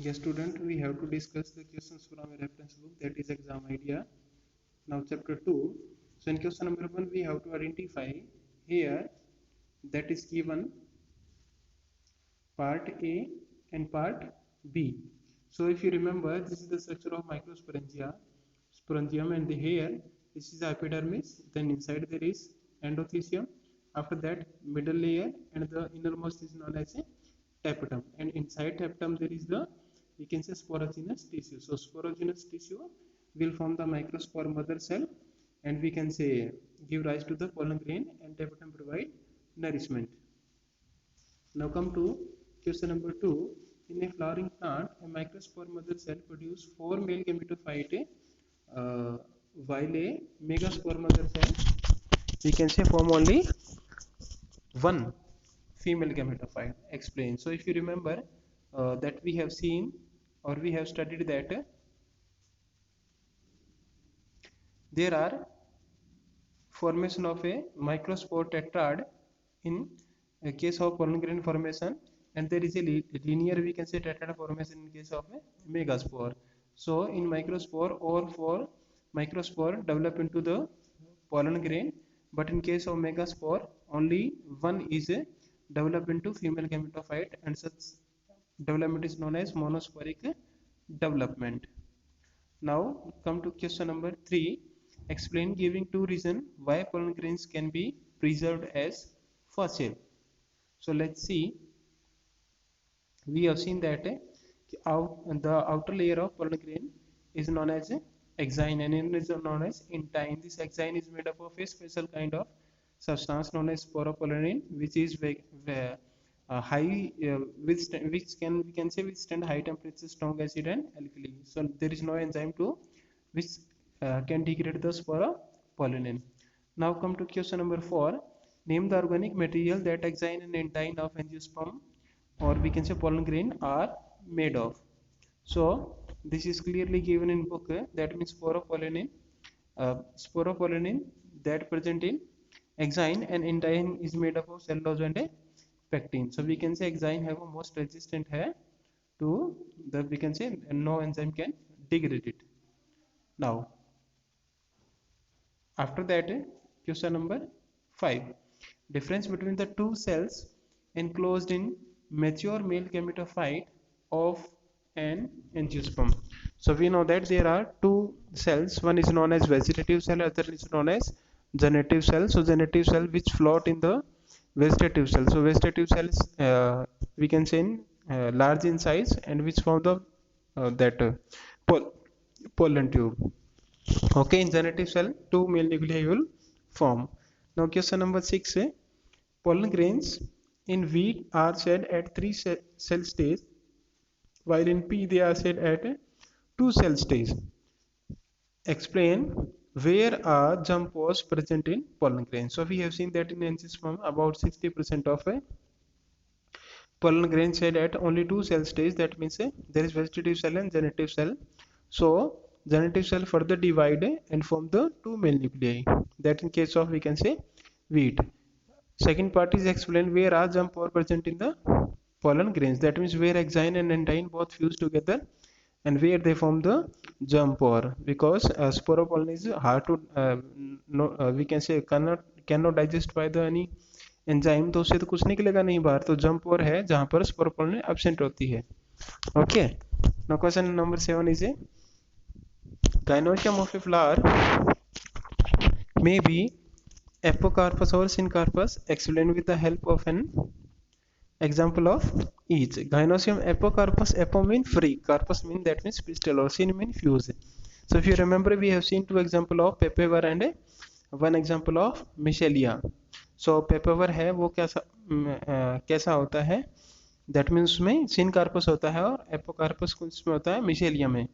Yes, student, we have to discuss the questions from a reference book, that is exam idea. Now, chapter 2. So, in question number 1, we have to identify here that is given part A and part B. So, if you remember, this is the structure of microsporangium, and here this is the epidermis. Then inside there is endothelium. After that, middle layer, and the innermost is known as a tapetum. And inside tapetum there is the, we can say, sporogenous tissue. So, sporogenous tissue will form the microspore mother cell, and we can say give rise to the pollen grain, and tapetum provide nourishment. Now come to question number 2. In a flowering plant, a microspore mother cell produces 4 male gametophyte, while a megaspore mother cell, we can say, form only one female gametophyte. Explain. So if you remember that we have seen or we have studied that there are formation of a microspore tetrad in a case of pollen grain formation, and there is a linear, we can say, tetrad formation in case of a megaspore. So in microspore, or for microspore develop into the pollen grain, but in case of megaspore only one is developed into female gametophyte, and such development is known as monosporic development. Now come to question number 3. Explain giving 2 reasons why pollen grains can be preserved as fossil. So let's see. We have seen that the outer layer of pollen grain is known as exine, and it is known as intine. This exine is made up of a special kind of substance known as sporopollenin, which is high, which can, we can say, withstand high temperature, strong acid and alkali. So there is no enzyme to which can degrade the sporopollenin. Now come to question number 4. Name the organic material that exine and intine of angiosperm, or we can say pollen grain, are made of. So this is clearly given in book. That means sporopollenin that present in exine and intine is made up of cellulose and a pectin. So we can say exine have a most resistant hair to the, we can say, no enzyme can degrade it. Now after that, question number 5. Difference between the two cells enclosed in mature male gametophyte of an angiosperm. So we know that there are two cells. One is known as vegetative cell, other is known as generative cell. So generative cell which float in the vegetative cell. So vegetative cells, we can say, large in size, and which form the pollen tube. Okay, in generative cell, 2 male nuclei will form. Now question number 6. Pollen grains in wheat are shed at 3 cell stage, while in pea they are shed at 2 cell stage. Explain where are germ pores present in pollen grains. So we have seen that in angiosperm about 60% of a pollen grain shed at only 2 cell stage. That means there is vegetative cell and generative cell. So generative cell further divide and form the 2 male nuclei. That in case of, we can say, wheat. Second part is explain where are germ pore present in the pollen grains. That means where exine and intine both fuse together and where they form the germ pore, because sporopollen is hard to we can say cannot digest by the any enzyme, तो उससे तो कुछ निकलेगा नहीं बाहर, तो germ pore है जहाँ पर sporopollen absent होती है. Okay. Now question number 7 is a gynoecium of a flower may be apocarpus or syncarpus. Explain with the help of an example of each. Gynoecium apocarpus. Apo mean free, carpus mean, that means pistil, or syn mean fuse. So if you remember, we have seen 2 example of papaver and 1 example of michelia. So papaver है वो कैसा होता है, that means उसमें syn carpus होता है और apocarpus उसमें होता है michelia में.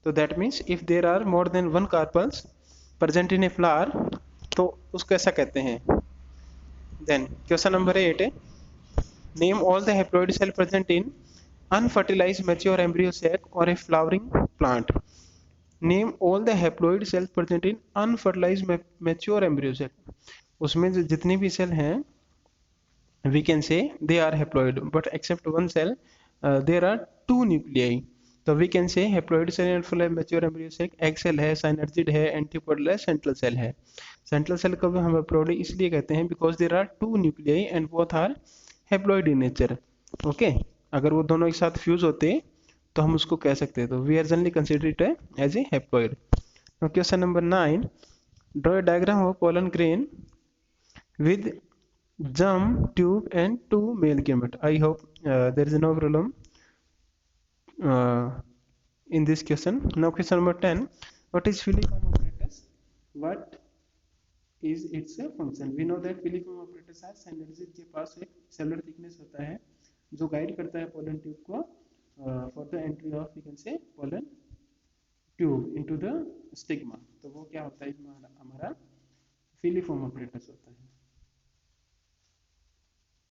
तो that means if there are more than 1 carpels present in a flower, तो उसको ऐसा कहते हैं. Then question number 8. Name all the haploid cell present in unfertilized mature embryo sac or a flowering plant. Name all the haploid cells present in unfertilized mature embryo sac. उसमें जितनी भी cell हैं, we can say they are haploid, but except one cell there are 2 nuclei. तो we can say haploid cell and full mature embryo cell, egg cell है, synergid है, antipodal है, central cell है। Central cell को भी हम haploid इसलिए कहते हैं because there are two nuclei and both are haploid in nature. Okay, अगर वो दोनों एक साथ फ्यूज होते तो हम उसको कह सकते हैं, तो we are generally consider it as a haploid. Question number 9, draw a diagram of pollen grain with germ tube and two male gamete. I hope there is no problem in this question. Now question number 10, what is filiform apparatus? What is its function? We know that filiform apparatus है synergic के पास एक cellular thickness होता है जो guide करता है pollen tube को for the entry of we can say pollen tube into the stigma। तो वो क्या होता है, हमारा filiform apparatus होता है।